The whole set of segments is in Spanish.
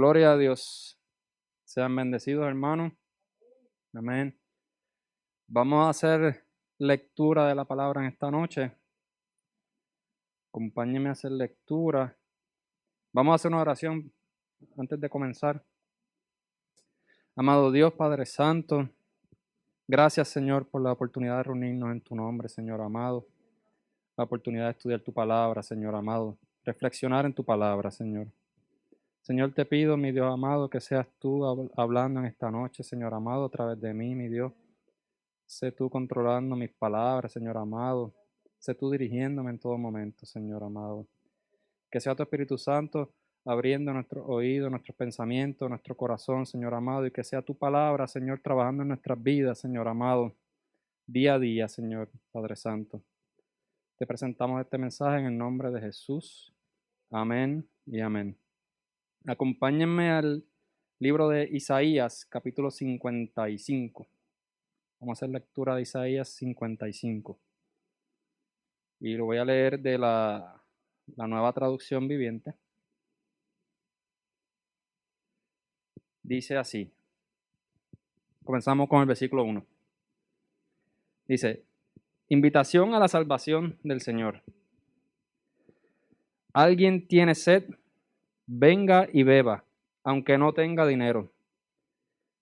Gloria a Dios. Sean bendecidos, hermanos. Amén. Vamos a hacer lectura de la palabra en esta noche. Acompáñenme a hacer lectura. Vamos a hacer una oración antes de comenzar. Amado Dios, Padre Santo, gracias, Señor, por la oportunidad de reunirnos en tu nombre, Señor amado. La oportunidad de estudiar tu palabra, Señor amado. Reflexionar en tu palabra, Señor. Señor, te pido, mi Dios amado, que seas tú hablando en esta noche, Señor amado, a través de mí, mi Dios. Sé tú controlando mis palabras, Señor amado. Sé tú dirigiéndome en todo momento, Señor amado. Que sea tu Espíritu Santo abriendo nuestros oídos, nuestros pensamientos, nuestro corazón, Señor amado, y que sea tu palabra, Señor, trabajando en nuestras vidas, Señor amado, día a día, Señor Padre Santo. Te presentamos este mensaje en el nombre de Jesús. Amén y amén. Acompáñenme al libro de Isaías, capítulo 55. Vamos a hacer lectura de Isaías 55. Y lo voy a leer de la Nueva Traducción Viviente. Dice así. Comenzamos con el versículo 1. Dice, invitación a la salvación del Señor. ¿Alguien tiene sed? Venga y beba, aunque no tenga dinero.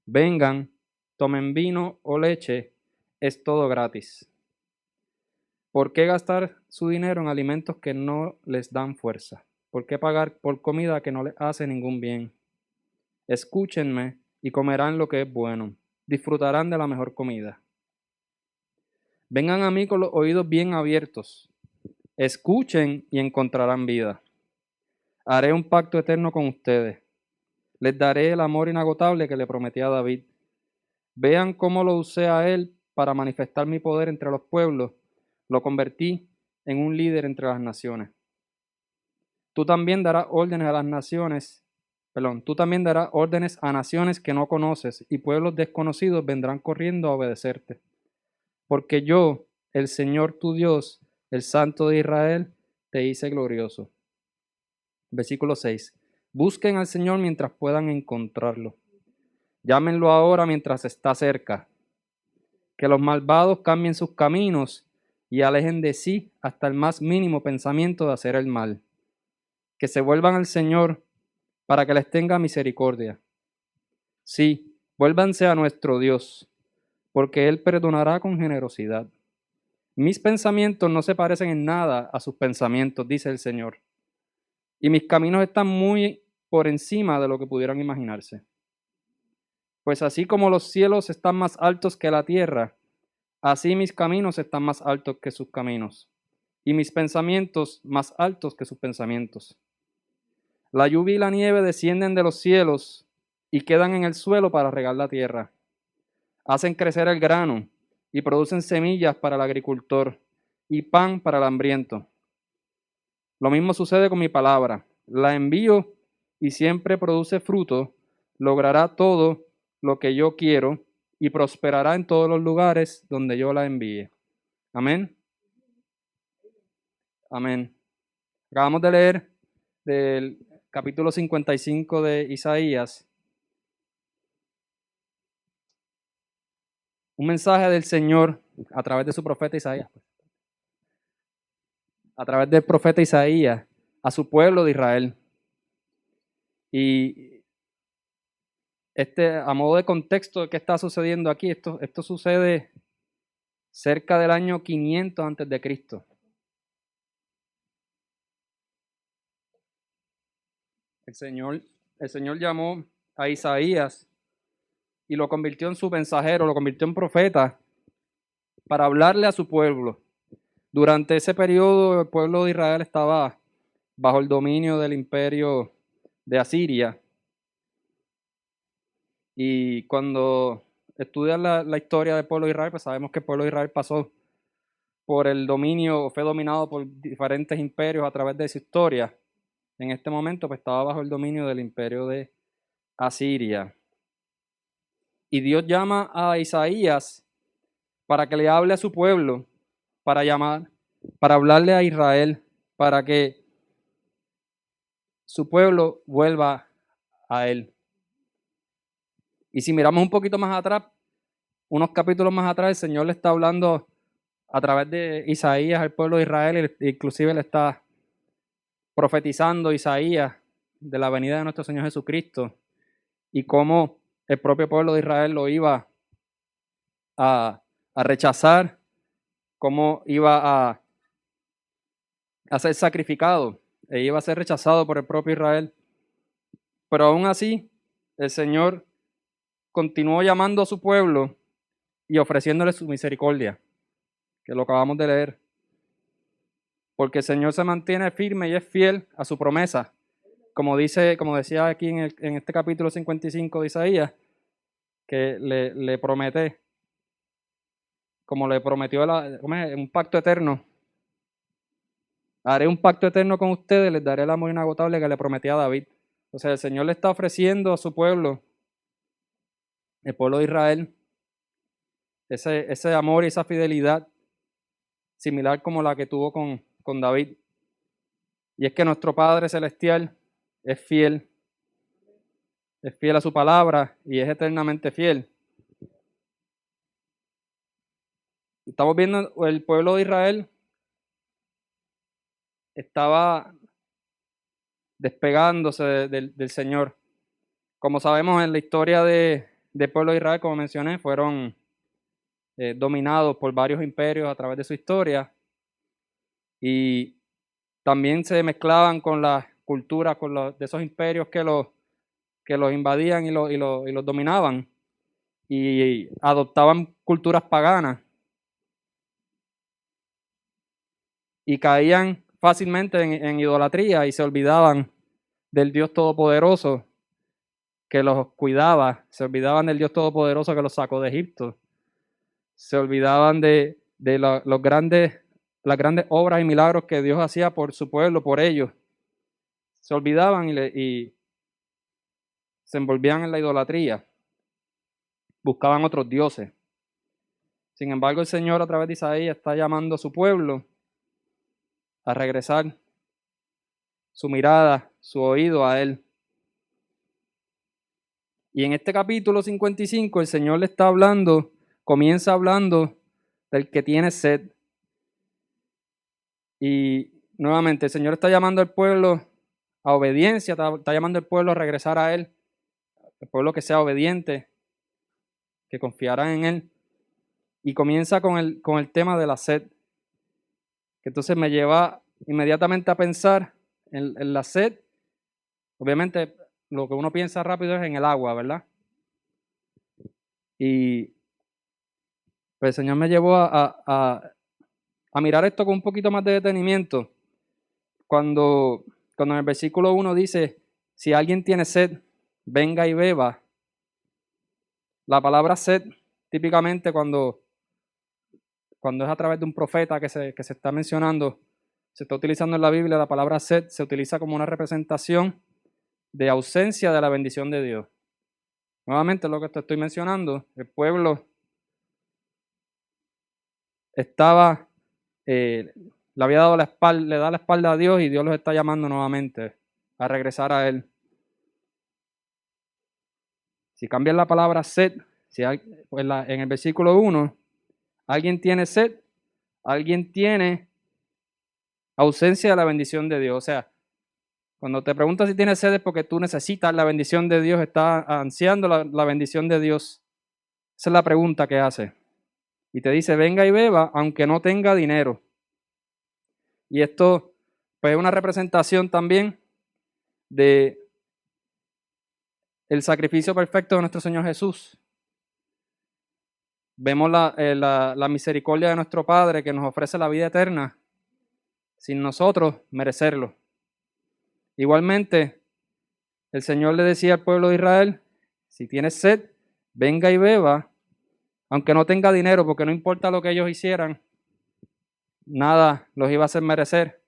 Vengan, tomen vino o leche, es todo gratis. ¿Por qué gastar su dinero en alimentos que no les dan fuerza? ¿Por qué pagar por comida que no les hace ningún bien? Escúchenme y comerán lo que es bueno. Disfrutarán de la mejor comida. Vengan a mí con los oídos bien abiertos. Escuchen y encontrarán vida. Haré un pacto eterno con ustedes. Les daré el amor inagotable que le prometí a David. Vean cómo lo usé a él para manifestar mi poder entre los pueblos. Lo convertí en un líder entre las naciones. Tú también darás órdenes a naciones que no conoces, y pueblos desconocidos vendrán corriendo a obedecerte. Porque yo, el Señor tu Dios, el Santo de Israel, te hice glorioso. Versículo 6. Busquen al Señor mientras puedan encontrarlo. Llámenlo ahora mientras está cerca. Que los malvados cambien sus caminos y alejen de sí hasta el más mínimo pensamiento de hacer el mal. Que se vuelvan al Señor para que les tenga misericordia. Sí, vuélvanse a nuestro Dios, porque Él perdonará con generosidad. Mis pensamientos no se parecen en nada a sus pensamientos, dice el Señor, y mis caminos están muy por encima de lo que pudieran imaginarse. Pues así como los cielos están más altos que la tierra, así mis caminos están más altos que sus caminos, y mis pensamientos más altos que sus pensamientos. La lluvia y la nieve descienden de los cielos y quedan en el suelo para regar la tierra. Hacen crecer el grano y producen semillas para el agricultor y pan para el hambriento. Lo mismo sucede con mi palabra. La envío y siempre produce fruto, logrará todo lo que yo quiero y prosperará en todos los lugares donde yo la envíe. Amén. Amén. Acabamos de leer del capítulo 55 de Isaías. Un mensaje del Señor a través de su profeta Isaías. A través del profeta Isaías a su pueblo de Israel. Y a modo de contexto, ¿qué está sucediendo aquí? Esto sucede cerca del año 500 antes de Cristo. El Señor llamó a Isaías y lo convirtió en su mensajero, lo convirtió en profeta para hablarle a su pueblo. Durante ese periodo, el pueblo de Israel estaba bajo el dominio del imperio de Asiria. Y cuando estudias la historia del pueblo de Israel, pues sabemos que el pueblo de Israel pasó por el dominio, fue dominado por diferentes imperios a través de su historia. En este momento, pues estaba bajo el dominio del imperio de Asiria. Y Dios llama a Isaías para que le hable a su pueblo, para hablarle a Israel, para que su pueblo vuelva a Él. Y si miramos un poquito más atrás, unos capítulos más atrás, el Señor le está hablando a través de Isaías al pueblo de Israel, inclusive le está profetizando Isaías de la venida de nuestro Señor Jesucristo y cómo el propio pueblo de Israel lo iba a rechazar, cómo iba a ser sacrificado e iba a ser rechazado por el propio Israel. Pero aún así, el Señor continuó llamando a su pueblo y ofreciéndole su misericordia, que lo acabamos de leer. Porque el Señor se mantiene firme y es fiel a su promesa. Como decía aquí en este capítulo 55 de Isaías, que le promete, como le prometió un pacto eterno. Haré un pacto eterno con ustedes, les daré el amor inagotable que le prometí a David. O sea, el Señor le está ofreciendo a su pueblo, el pueblo de Israel, ese amor y esa fidelidad similar como la que tuvo con David. Y es que nuestro Padre Celestial es fiel a su palabra y es eternamente fiel. Estamos viendo el pueblo de Israel estaba despegándose del Señor. Como sabemos, en la historia del pueblo de Israel, como mencioné, fueron dominados por varios imperios a través de su historia y también se mezclaban con las culturas de esos imperios que los invadían y los dominaban y adoptaban culturas paganas y caían fácilmente en idolatría y se olvidaban del Dios Todopoderoso que los cuidaba, se olvidaban del Dios Todopoderoso que los sacó de Egipto, se olvidaban de las grandes obras y milagros que Dios hacía por su pueblo, por ellos. Se olvidaban y se envolvían en la idolatría, buscaban otros dioses. Sin embargo, el Señor a través de Isaías está llamando a su pueblo a regresar su mirada, su oído a Él. Y en este capítulo 55 el Señor le está hablando, comienza hablando del que tiene sed. Y nuevamente el Señor está llamando al pueblo a obediencia, está llamando al pueblo a regresar a Él, el pueblo que sea obediente, que confiará en Él. Y comienza con el tema de la sed, que entonces me lleva inmediatamente a pensar en la sed. Obviamente lo que uno piensa rápido es en el agua, ¿verdad? Y pues el Señor me llevó a mirar esto con un poquito más de detenimiento. Cuando en el versículo 1 dice, si alguien tiene sed, venga y beba. La palabra sed, típicamente cuando es a través de un profeta que se está mencionando, se está utilizando en la Biblia, la palabra sed se utiliza como una representación de ausencia de la bendición de Dios. Nuevamente lo que te estoy mencionando, el pueblo estaba, le había dado la espalda, le da la espalda a Dios y Dios los está llamando nuevamente a regresar a Él. Si cambian la palabra sed, en el versículo 1, alguien tiene sed, alguien tiene ausencia de la bendición de Dios. O sea, cuando te preguntas si tienes sed es porque tú necesitas la bendición de Dios, estás ansiando la bendición de Dios. Esa es la pregunta que hace. Y te dice, venga y beba, aunque no tenga dinero. Y esto, pues, es una representación también de el sacrificio perfecto de nuestro Señor Jesús. Vemos la misericordia de nuestro Padre que nos ofrece la vida eterna sin nosotros merecerlo. Igualmente, el Señor le decía al pueblo de Israel, si tienes sed, venga y beba, aunque no tenga dinero, porque no importa lo que ellos hicieran, nada los iba a hacer merecer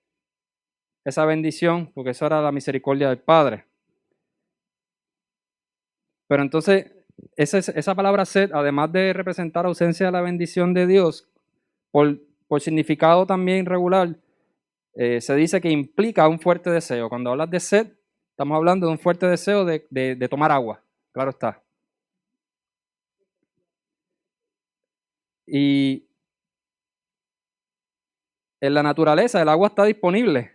esa bendición, porque eso era la misericordia del Padre. Pero entonces, esa palabra sed, además de representar ausencia de la bendición de Dios, por significado también regular, se dice que implica un fuerte deseo. Cuando hablas de sed, Estamos hablando de un fuerte deseo de tomar agua, claro está. Y en la naturaleza el agua está disponible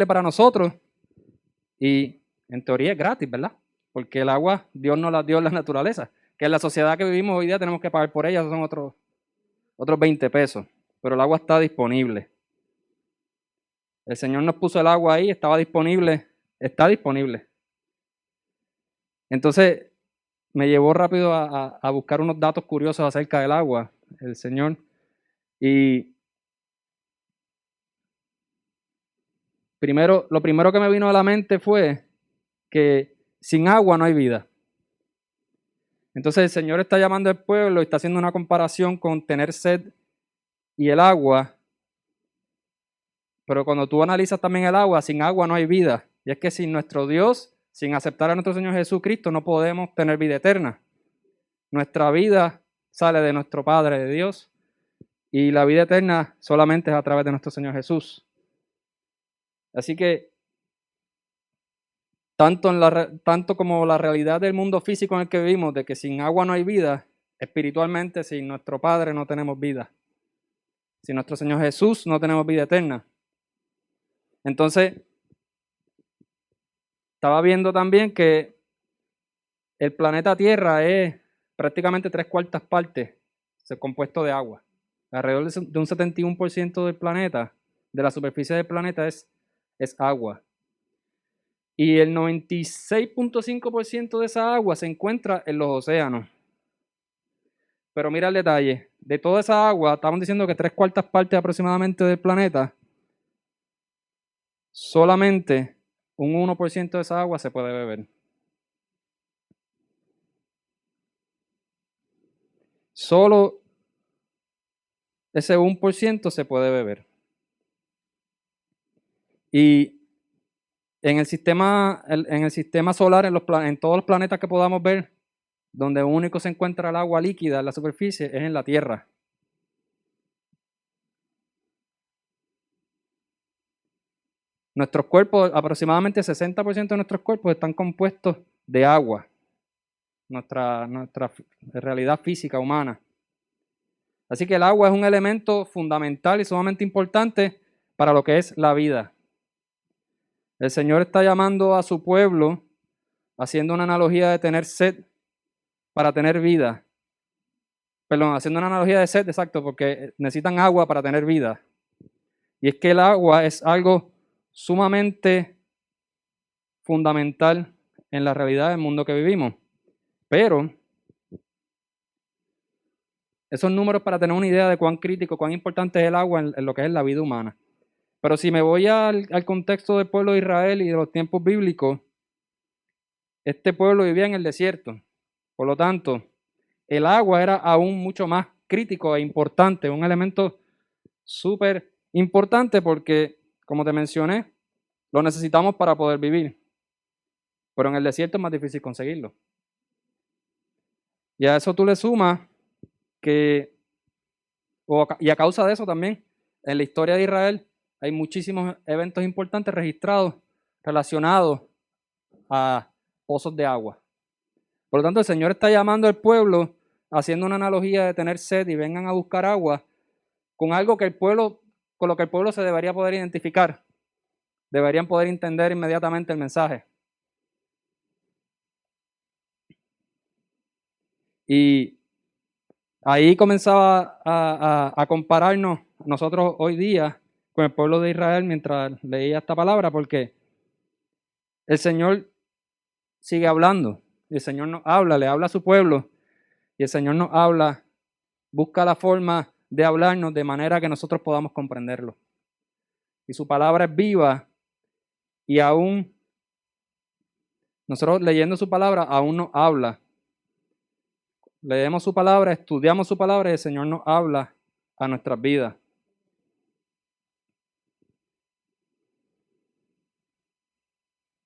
para nosotros y en teoría es gratis, ¿verdad? Porque el agua Dios nos la dio en la naturaleza, que en la sociedad que vivimos hoy día tenemos que pagar por ella, son otros 20 pesos, pero el agua está disponible. El Señor nos puso el agua ahí, estaba disponible, está disponible. Entonces me llevó rápido a buscar unos datos curiosos acerca del agua, el Señor, y lo primero que me vino a la mente fue que sin agua no hay vida. Entonces el Señor está llamando al pueblo y está haciendo una comparación con tener sed y el agua. Pero cuando tú analizas también el agua, sin agua no hay vida. Y es que sin nuestro Dios, sin aceptar a nuestro Señor Jesucristo, no podemos tener vida eterna. Nuestra vida sale de nuestro Padre, de Dios, y la vida eterna solamente es a través de nuestro Señor Jesús. Así que tanto como la realidad del mundo físico en el que vivimos, de que sin agua no hay vida, espiritualmente sin nuestro Padre no tenemos vida. Sin nuestro Señor Jesús no tenemos vida eterna. Entonces, estaba viendo también que el planeta Tierra es prácticamente 3/4 partes compuesto de agua. Alrededor de un 71% del planeta, de la superficie del planeta es agua. Y el 96.5% de esa agua se encuentra en los océanos. Pero mira el detalle, de toda esa agua, estamos diciendo que 3/4 partes aproximadamente del planeta, solamente un 1% de esa agua se puede beber. Solo ese 1% se puede beber. Y en el sistema solar, en todos los planetas que podamos ver, donde único se encuentra el agua líquida en la superficie es en la Tierra. Nuestros cuerpos, aproximadamente 60% de nuestros cuerpos están compuestos de agua, nuestra realidad física humana. Así que el agua es un elemento fundamental y sumamente importante para lo que es la vida. El Señor está llamando a su pueblo, haciendo una analogía de tener sed para tener vida. Perdón, haciendo una analogía de sed, exacto, porque necesitan agua para tener vida. Y es que el agua es algo sumamente fundamental en la realidad del mundo que vivimos. Pero esos números para tener una idea de cuán crítico, cuán importante es el agua en lo que es la vida humana. Pero si me voy al contexto del pueblo de Israel y de los tiempos bíblicos, este pueblo vivía en el desierto. Por lo tanto, el agua era aún mucho más crítico e importante, un elemento súper importante porque, como te mencioné, lo necesitamos para poder vivir. Pero en el desierto es más difícil conseguirlo. Y a eso tú le sumas que, y a causa de eso también, en la historia de Israel hay muchísimos eventos importantes registrados relacionados a pozos de agua. Por lo tanto, el Señor está llamando al pueblo, haciendo una analogía de tener sed y vengan a buscar agua, con algo que con lo que el pueblo se debería poder identificar. Deberían poder entender inmediatamente el mensaje. Y ahí comenzaba a compararnos nosotros hoy día con el pueblo de Israel mientras leía esta palabra, porque el Señor sigue hablando, y el Señor nos habla, le habla a su pueblo, y el Señor nos habla, busca la forma de hablarnos de manera que nosotros podamos comprenderlo. Y su palabra es viva, y aún nosotros leyendo su palabra, aún nos habla. Leemos su palabra, estudiamos su palabra y el Señor nos habla a nuestras vidas.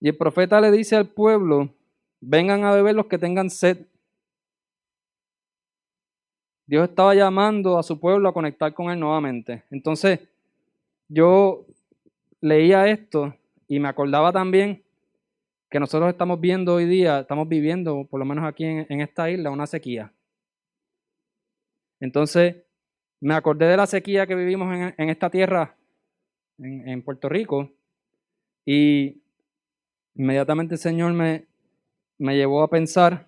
Y el profeta le dice al pueblo, vengan a beber los que tengan sed. Dios estaba llamando a su pueblo a conectar con Él nuevamente. Entonces, yo leía esto Y me acordaba también que nosotros estamos viendo hoy día, estamos viviendo, por lo menos aquí en esta isla, una sequía. Entonces, me acordé de la sequía que vivimos en esta tierra, en Puerto Rico, y inmediatamente el Señor me llevó a pensar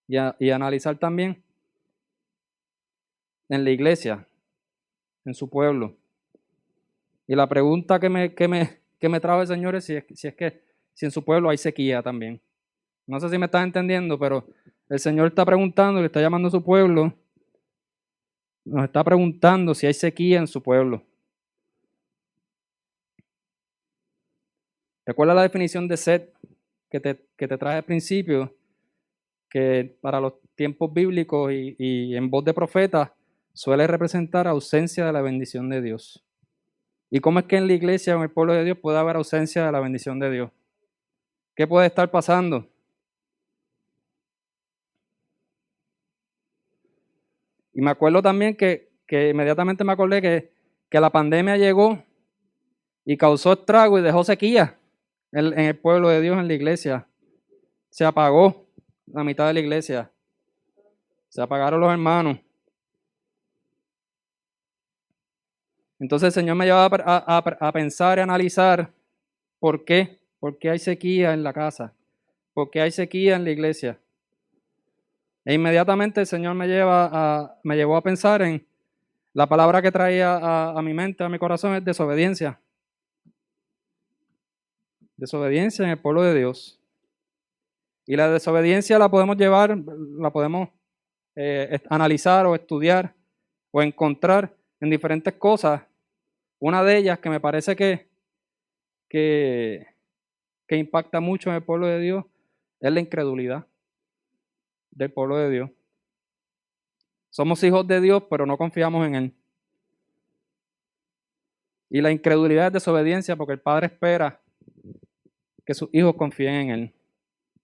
y a analizar también en la iglesia, en su pueblo. Y la pregunta que me trajo el Señor es si en su pueblo hay sequía también. No sé si me estás entendiendo, pero el Señor está preguntando, le está llamando a su pueblo, nos está preguntando si hay sequía en su pueblo. Recuerda la definición de sed que te traje al principio, que para los tiempos bíblicos y en voz de profeta suele representar ausencia de la bendición de Dios. ¿Y cómo es que en la iglesia o en el pueblo de Dios puede haber ausencia de la bendición de Dios? ¿Qué puede estar pasando? Y me acuerdo también que inmediatamente me acordé que la pandemia llegó y causó estrago y dejó sequía en el pueblo de Dios, en la iglesia. Se apagó la mitad de la iglesia. Se apagaron los hermanos. Entonces el Señor me llevaba a pensar y analizar por qué hay sequía en la casa, por qué hay sequía en la iglesia. E inmediatamente el Señor me llevó a pensar en la palabra que traía a mi mente, a mi corazón, es desobediencia. Desobediencia en el pueblo de Dios. Y la desobediencia la podemos analizar o estudiar o encontrar en diferentes cosas. Una de ellas que me parece que impacta mucho en el pueblo de Dios es la incredulidad del pueblo de Dios. Somos hijos de Dios, pero no confiamos en Él. Y la incredulidad es desobediencia porque el Padre espera que sus hijos confíen en Él.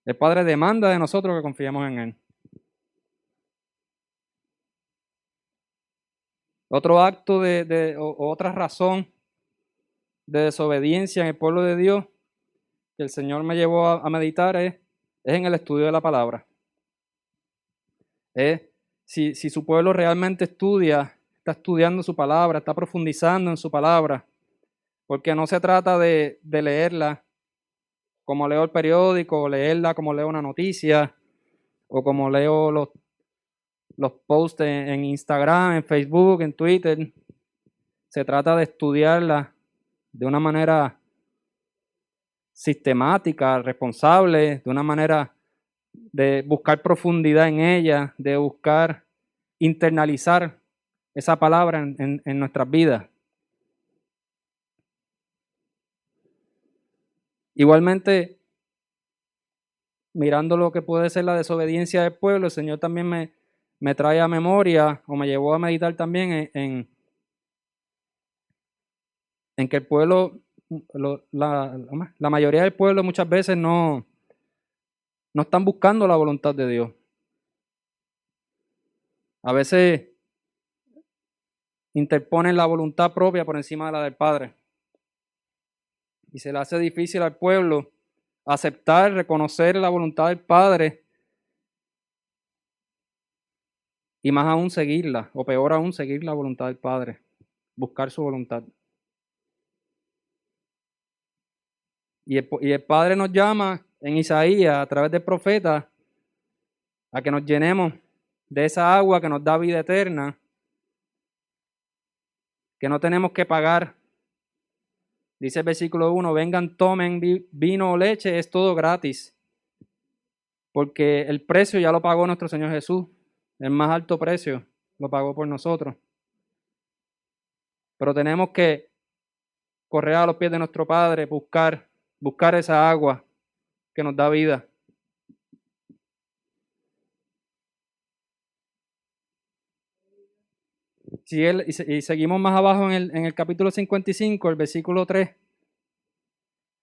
El Padre demanda de nosotros que confiemos en Él. Otro acto o otra razón de desobediencia en el pueblo de Dios que el Señor me llevó a meditar es en el estudio de la palabra. Si su pueblo realmente está estudiando su palabra, está profundizando en su palabra, porque no se trata de leerla como leo el periódico, o leerla como leo una noticia, o como leo los posts en Instagram, en Facebook, en Twitter. Se trata de estudiarla de una manera sistemática, responsable, de una manera de buscar profundidad en ella, de buscar internalizar esa palabra en nuestras vidas. Igualmente, mirando lo que puede ser la desobediencia del pueblo, el Señor también me trae a memoria o me llevó a meditar también en que el pueblo, la mayoría del pueblo muchas veces no están buscando la voluntad de Dios. A veces interponen la voluntad propia por encima de la del Padre. Y se le hace difícil al pueblo aceptar, reconocer la voluntad del Padre y más aún seguirla, o peor aún, seguir la voluntad del Padre, buscar su voluntad. Y el Padre nos llama en Isaías, a través del profeta, a que nos llenemos de esa agua que nos da vida eterna, que no tenemos que pagar. Dice el versículo 1, vengan, tomen vino o leche, es todo gratis, porque el precio ya lo pagó nuestro Señor Jesús, el más alto precio lo pagó por nosotros. Pero tenemos que correr a los pies de nuestro Padre, buscar esa agua que nos da vida. Y seguimos más abajo en el capítulo 55, el versículo 3,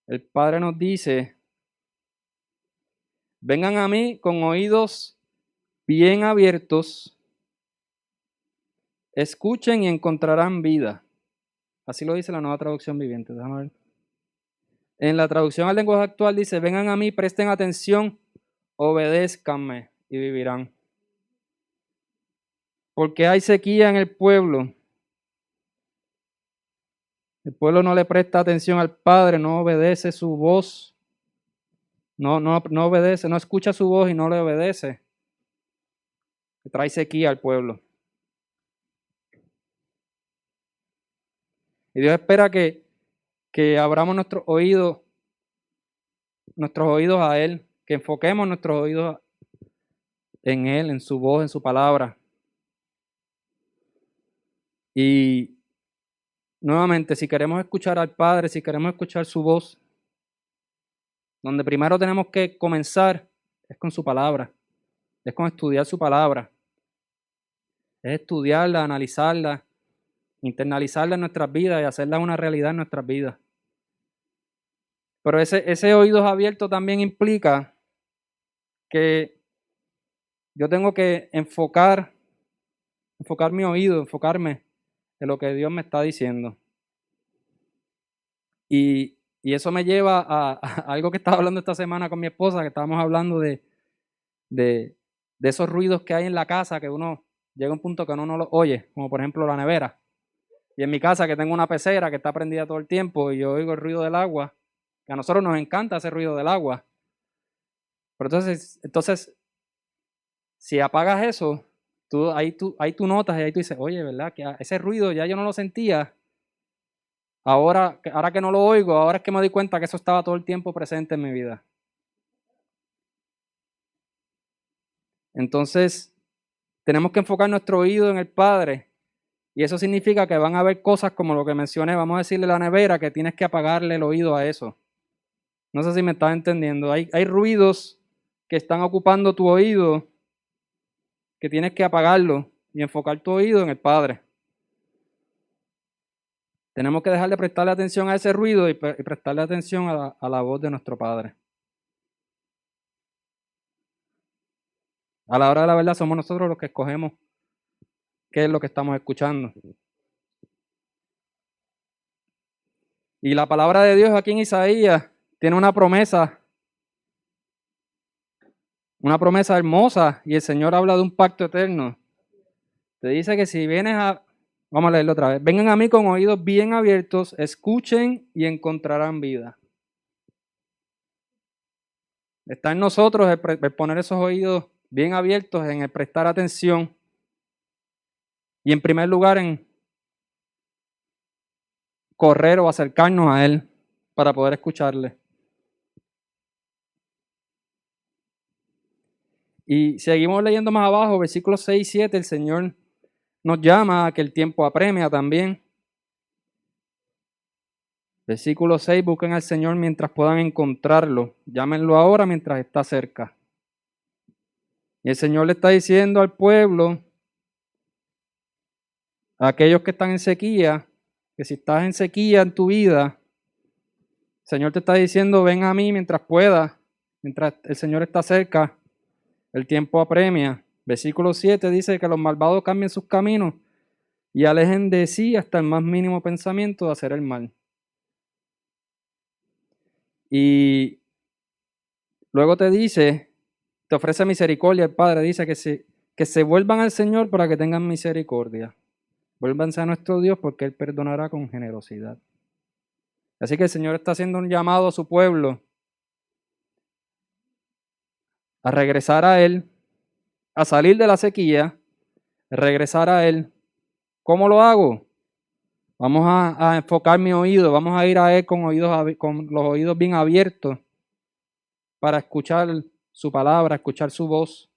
el Padre nos dice, vengan a mí con oídos bien abiertos, escuchen y encontrarán vida. Así lo dice la Nueva Traducción Viviente. Déjame ver. En la traducción al lenguaje actual dice, vengan a mí, presten atención, obedézcanme y vivirán. Porque hay sequía en el pueblo. El pueblo no le presta atención al Padre, no obedece su voz. No obedece, no escucha su voz y no le obedece. Trae sequía al pueblo. Y Dios espera que abramos nuestros oídos a Él, que enfoquemos nuestros oídos en Él, en su voz, en su palabra. Y nuevamente, si queremos escuchar al Padre, si queremos escuchar su voz, donde primero tenemos que comenzar es con su palabra, es con estudiar su palabra, es estudiarla, analizarla, internalizarla en nuestras vidas y hacerla una realidad en nuestras vidas. Pero ese oídos abiertos también implica que yo tengo que enfocar mi oído, enfocarme en lo que Dios me está diciendo. Y eso me lleva a algo que estaba hablando esta semana con mi esposa, que estábamos hablando de esos ruidos que hay en la casa, que uno llega a un punto que uno no los oye, como por ejemplo la nevera. Y en mi casa, que tengo una pecera que está prendida todo el tiempo y yo oigo el ruido del agua, que a nosotros nos encanta ese ruido del agua. Pero entonces si apagas eso, ahí tú notas y ahí tú dices, oye, ¿verdad? Que ese ruido ya yo no lo sentía. Ahora que no lo oigo, ahora es que me doy cuenta que eso estaba todo el tiempo presente en mi vida. Entonces, tenemos que enfocar nuestro oído en el Padre. Y eso significa que van a haber cosas como lo que mencioné, vamos a decirle a la nevera, que tienes que apagarle el oído a eso. No sé si me estás entendiendo. Hay ruidos que están ocupando tu oído, que tienes que apagarlo y enfocar tu oído en el Padre. Tenemos que dejar de prestarle atención a ese ruido y prestarle atención a la voz de nuestro Padre. A la hora de la verdad somos nosotros los que escogemos qué es lo que estamos escuchando. Y la palabra de Dios aquí en Isaías tiene una promesa hermosa, y el Señor habla de un pacto eterno. Te dice que si vienes vamos a leerlo otra vez, vengan a mí con oídos bien abiertos, escuchen y encontrarán vida. Está en nosotros el poner esos oídos bien abiertos, en el prestar atención y en primer lugar en correr o acercarnos a Él para poder escucharle. Y seguimos leyendo más abajo, versículos 6 y 7, el Señor nos llama a que el tiempo apremia también. Versículo 6, busquen al Señor mientras puedan encontrarlo. Llámenlo ahora mientras está cerca. Y el Señor le está diciendo al pueblo, a aquellos que están en sequía, que si estás en sequía en tu vida, el Señor te está diciendo, ven a mí mientras puedas, mientras el Señor está cerca, el tiempo apremia. Versículo 7 dice que los malvados cambien sus caminos y alejen de sí hasta el más mínimo pensamiento de hacer el mal. Y luego te dice, te ofrece misericordia el Padre, dice que se vuelvan al Señor para que tengan misericordia. Vuélvanse a nuestro Dios porque Él perdonará con generosidad. Así que el Señor está haciendo un llamado a su pueblo a regresar a Él, a salir de la sequía, a regresar a Él. ¿Cómo lo hago? Vamos a enfocar mi oído, vamos a ir a Él con los oídos bien abiertos para escuchar su palabra, escuchar su voz,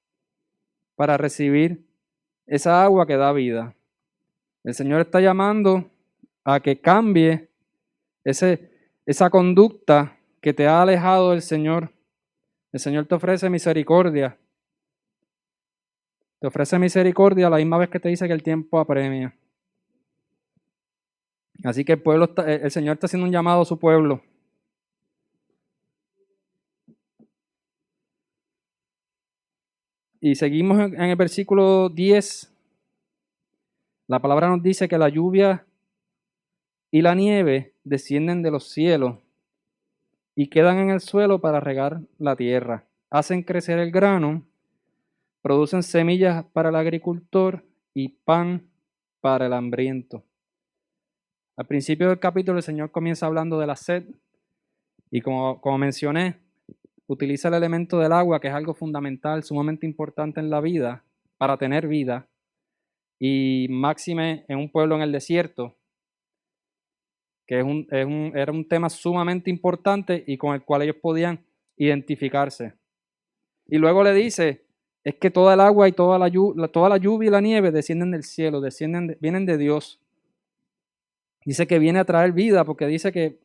para recibir esa agua que da vida. El Señor está llamando a que cambie esa conducta que te ha alejado del Señor. El Señor te ofrece misericordia. Te ofrece misericordia a la misma vez que te dice que el tiempo apremia. Así que el Señor está haciendo un llamado a su pueblo. Y seguimos en el versículo 10. La palabra nos dice que la lluvia y la nieve descienden de los cielos y quedan en el suelo para regar la tierra. Hacen crecer el grano, producen semillas para el agricultor y pan para el hambriento. Al principio del capítulo el Señor comienza hablando de la sed y como mencioné, utiliza el elemento del agua, que es algo fundamental, sumamente importante en la vida, para tener vida, y máxime en un pueblo en el desierto, que era un tema sumamente importante y con el cual ellos podían identificarse. Y luego le dice, es que toda el agua y toda la lluvia y la nieve descienden del cielo, vienen de Dios. Dice que viene a traer vida, porque dice que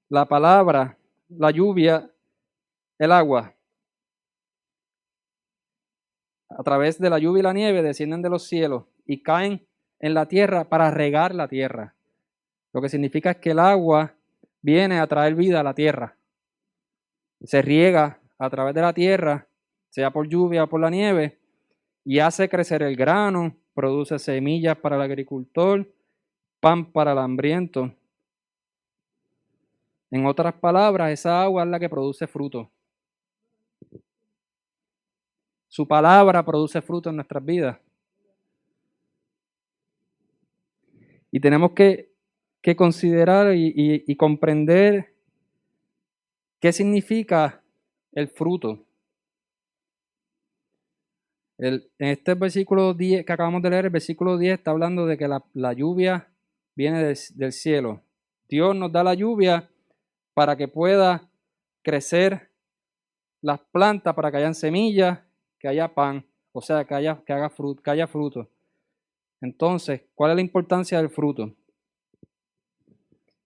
la palabra, la lluvia, el agua, a través de la lluvia y la nieve descienden de los cielos y caen en la tierra para regar la tierra. Lo que significa es que el agua viene a traer vida a la tierra. Se riega a través de la tierra, sea por lluvia o por la nieve, y hace crecer el grano, produce semillas para el agricultor, pan para el hambriento. En otras palabras, esa agua es la que produce fruto. Su palabra produce fruto en nuestras vidas. Y tenemos que considerar y comprender qué significa el fruto. En este versículo 10 que acabamos de leer, el versículo 10 está hablando de que la lluvia viene del cielo. Dios nos da la lluvia para que pueda crecer las plantas, para que hayan semillas, que haya pan, o sea, que haya fruto. Entonces, ¿cuál es la importancia del fruto?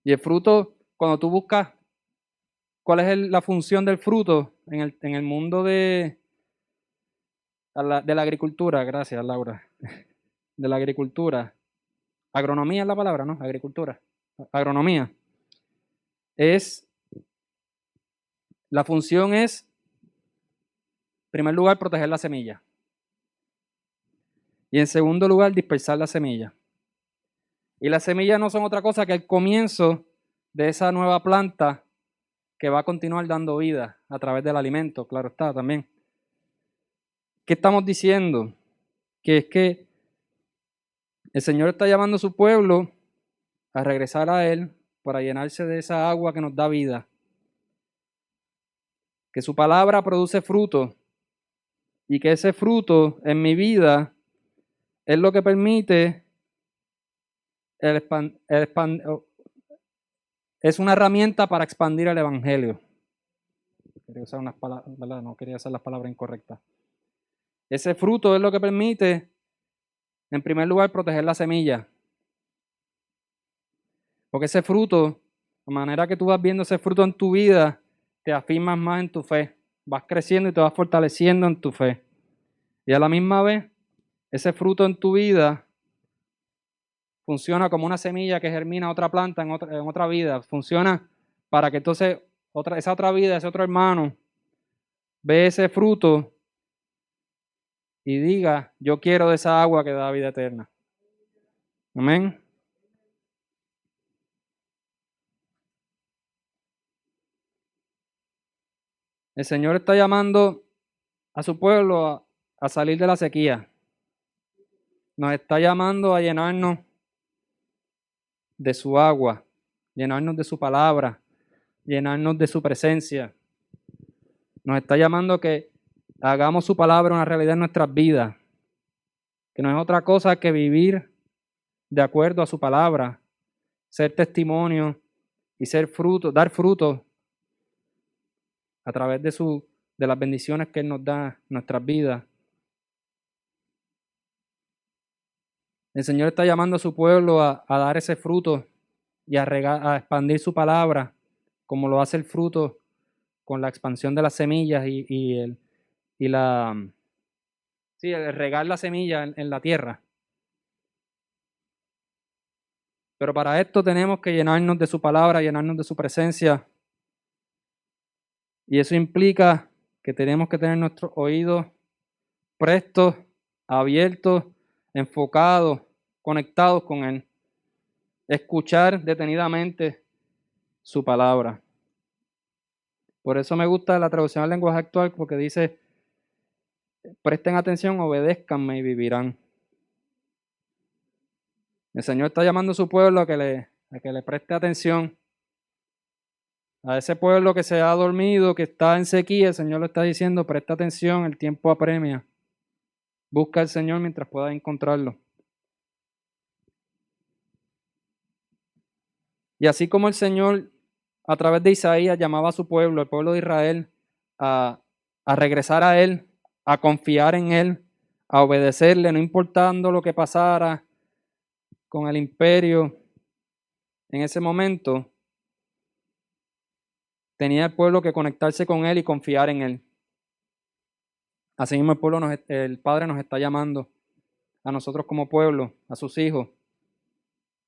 Y el fruto, cuando tú buscas cuál es la función del fruto en el mundo de la agricultura, gracias Laura, de la agricultura, agronomía es la palabra, ¿no? Agricultura, agronomía. La función es, en primer lugar, proteger la semilla. Y en segundo lugar, dispersar la semilla. Y las semillas no son otra cosa que el comienzo de esa nueva planta que va a continuar dando vida a través del alimento, claro está, también. ¿Qué estamos diciendo? Que es que el Señor está llamando a su pueblo a regresar a Él para llenarse de esa agua que nos da vida. Que su palabra produce fruto y que ese fruto en mi vida es lo que permite es una herramienta para expandir el evangelio. Quería usar unas palabras, ¿verdad? No quería usar las palabras incorrectas. Ese fruto es lo que permite, en primer lugar, proteger la semilla. Porque ese fruto, de manera que tú vas viendo ese fruto en tu vida, te afirmas más en tu fe. Vas creciendo y te vas fortaleciendo en tu fe. Y a la misma vez, ese fruto en tu vida funciona como una semilla que germina otra planta en otra vida. Funciona para que entonces esa otra vida, ese otro hermano, ve ese fruto y diga, yo quiero de esa agua que da vida eterna. Amén. El Señor está llamando a su pueblo a salir de la sequía. Nos está llamando a llenarnos de su agua, llenarnos de su palabra, llenarnos de su presencia. Nos está llamando a que hagamos su palabra una realidad en nuestras vidas, que no es otra cosa que vivir de acuerdo a su palabra, ser testimonio y ser fruto, dar fruto a través de las bendiciones que Él nos da en nuestras vidas. El Señor está llamando a su pueblo a dar ese fruto y a expandir su palabra, como lo hace el fruto con la expansión de las semillas el regar la semilla en la tierra. Pero para esto tenemos que llenarnos de su palabra, llenarnos de su presencia. Y eso implica que tenemos que tener nuestros oídos prestos, abiertos, enfocados, conectados con Él. Escuchar detenidamente su palabra. Por eso me gusta la traducción al lenguaje actual, porque dice, presten atención, obedézcanme y vivirán. El Señor está llamando a su pueblo a que le preste atención. A ese pueblo que se ha dormido, que está en sequía, el Señor le está diciendo, presta atención, el tiempo apremia. Busca al Señor mientras puedas encontrarlo. Y así como el Señor, a través de Isaías, llamaba a su pueblo, el pueblo de Israel, a regresar a Él, a confiar en Él, a obedecerle, no importando lo que pasara con el imperio en ese momento, tenía el pueblo que conectarse con Él y confiar en Él. Así mismo el Padre nos está llamando a nosotros como pueblo, a sus hijos,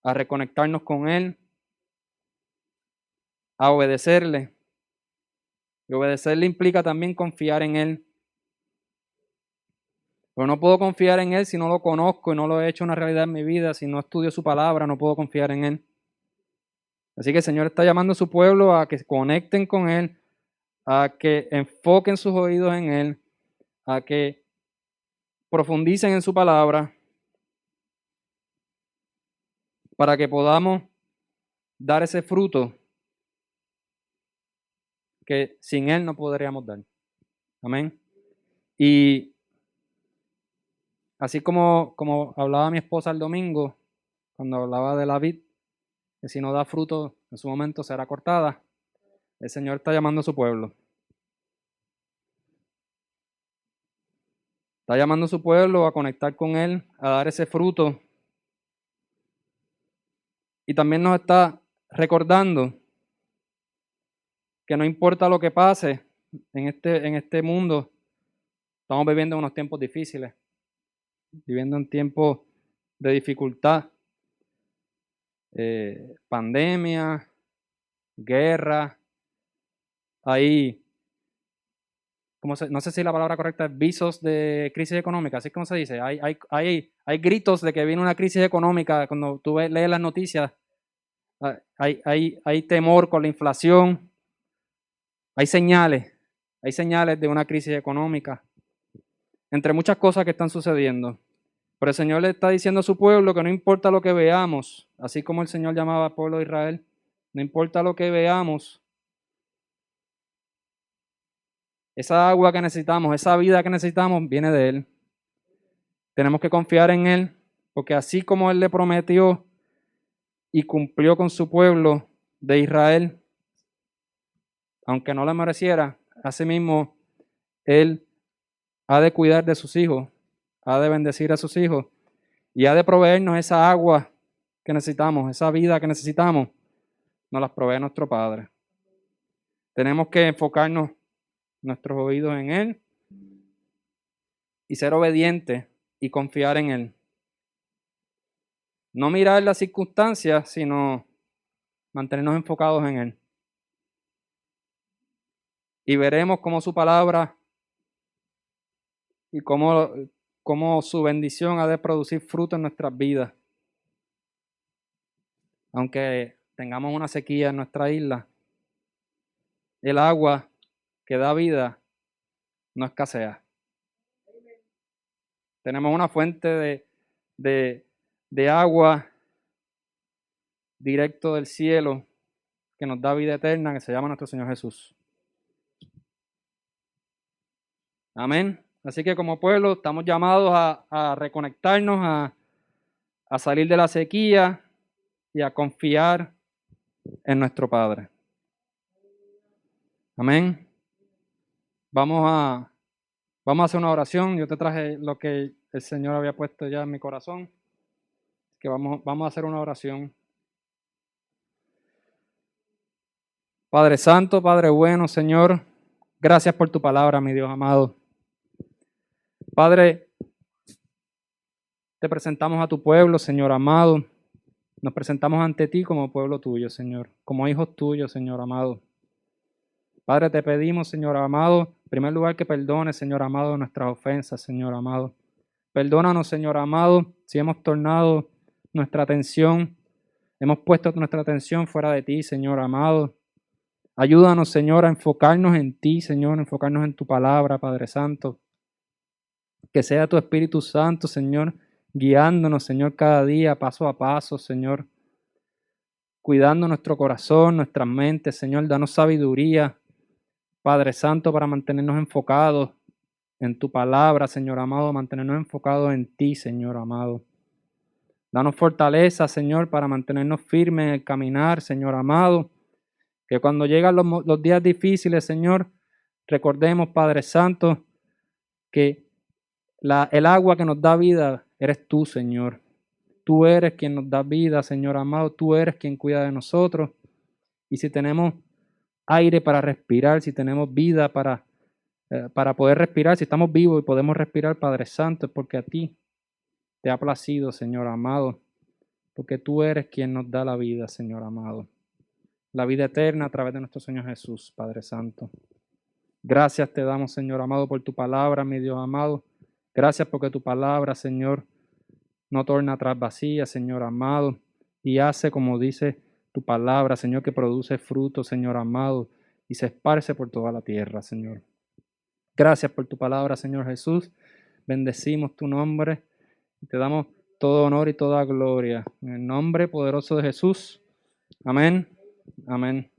a reconectarnos con Él, a obedecerle. Y obedecerle implica también confiar en Él. Pero no puedo confiar en Él si no lo conozco y no lo he hecho una realidad en mi vida. Si no estudio su palabra, no puedo confiar en Él. Así que el Señor está llamando a su pueblo a que conecten con Él, a que enfoquen sus oídos en Él, a que profundicen en su palabra, para que podamos dar ese fruto que sin Él no podríamos dar. Amén. Y así como hablaba mi esposa el domingo, cuando hablaba de la vid, que si no da fruto, en su momento será cortada, el Señor está llamando a su pueblo. Está llamando a su pueblo a conectar con Él, a dar ese fruto. Y también nos está recordando que no importa lo que pase en este mundo, estamos viviendo unos tiempos difíciles, viviendo un tiempo de dificultad, pandemia, guerra, hay, no sé si la palabra correcta es visos de crisis económica, así como se dice, hay gritos de que viene una crisis económica, cuando tú lees las noticias, hay temor con la inflación, hay señales de una crisis económica, entre muchas cosas que están sucediendo. Pero el Señor le está diciendo a su pueblo que no importa lo que veamos, así como el Señor llamaba al pueblo de Israel, no importa lo que veamos, esa agua que necesitamos, esa vida que necesitamos, viene de Él. Tenemos que confiar en Él, porque así como Él le prometió y cumplió con su pueblo de Israel, aunque no le mereciera, asimismo Él ha de cuidar de sus hijos, ha de bendecir a sus hijos y ha de proveernos esa agua que necesitamos, esa vida que necesitamos, nos las provee nuestro Padre. Tenemos que enfocarnos nuestros oídos en Él y ser obedientes y confiar en Él. No mirar las circunstancias, sino mantenernos enfocados en Él. Y veremos cómo su palabra y cómo su bendición ha de producir fruto en nuestras vidas. Aunque tengamos una sequía en nuestra isla, el agua que da vida no escasea. Tenemos una fuente de agua directo del cielo que nos da vida eterna, que se llama nuestro Señor Jesús. Amén. Así que como pueblo estamos llamados a reconectarnos, a salir de la sequía y a confiar en nuestro Padre. Amén. Vamos a hacer una oración. Yo te traje lo que el Señor había puesto ya en mi corazón. Que vamos a hacer una oración. Padre Santo, Padre bueno, Señor, gracias por tu palabra, mi Dios amado. Padre, te presentamos a tu pueblo, Señor amado. Nos presentamos ante ti como pueblo tuyo, Señor, como hijos tuyos, Señor amado. Padre, te pedimos, Señor amado, en primer lugar que perdones, Señor amado, nuestras ofensas, Señor amado. Perdónanos, Señor amado, si hemos tornado nuestra atención, hemos puesto nuestra atención fuera de ti, Señor amado. Ayúdanos, Señor, a enfocarnos en ti, Señor, a enfocarnos en tu palabra, Padre Santo. Que sea tu Espíritu Santo, Señor, guiándonos, Señor, cada día, paso a paso, Señor. Cuidando nuestro corazón, nuestras mentes, Señor, danos sabiduría, Padre Santo, para mantenernos enfocados en tu palabra, Señor amado, mantenernos enfocados en ti, Señor amado. Danos fortaleza, Señor, para mantenernos firmes en el caminar, Señor amado. Que cuando llegan los días difíciles, Señor, recordemos, Padre Santo, que el agua que nos da vida eres tú, Señor. Tú eres quien nos da vida, Señor amado. Tú eres quien cuida de nosotros. Y si tenemos aire para respirar, si tenemos vida para poder respirar, si estamos vivos y podemos respirar, Padre Santo, es porque a ti te ha placido, Señor amado. Porque tú eres quien nos da la vida, Señor amado. La vida eterna a través de nuestro Señor Jesús, Padre Santo. Gracias te damos, Señor amado, por tu palabra, mi Dios amado. Gracias porque tu palabra, Señor, no torna atrás vacía, Señor amado, y hace como dice tu palabra, Señor, que produce fruto, Señor amado, y se esparce por toda la tierra, Señor. Gracias por tu palabra, Señor Jesús. Bendecimos tu nombre y te damos todo honor y toda gloria. En el nombre poderoso de Jesús. Amén. Amén.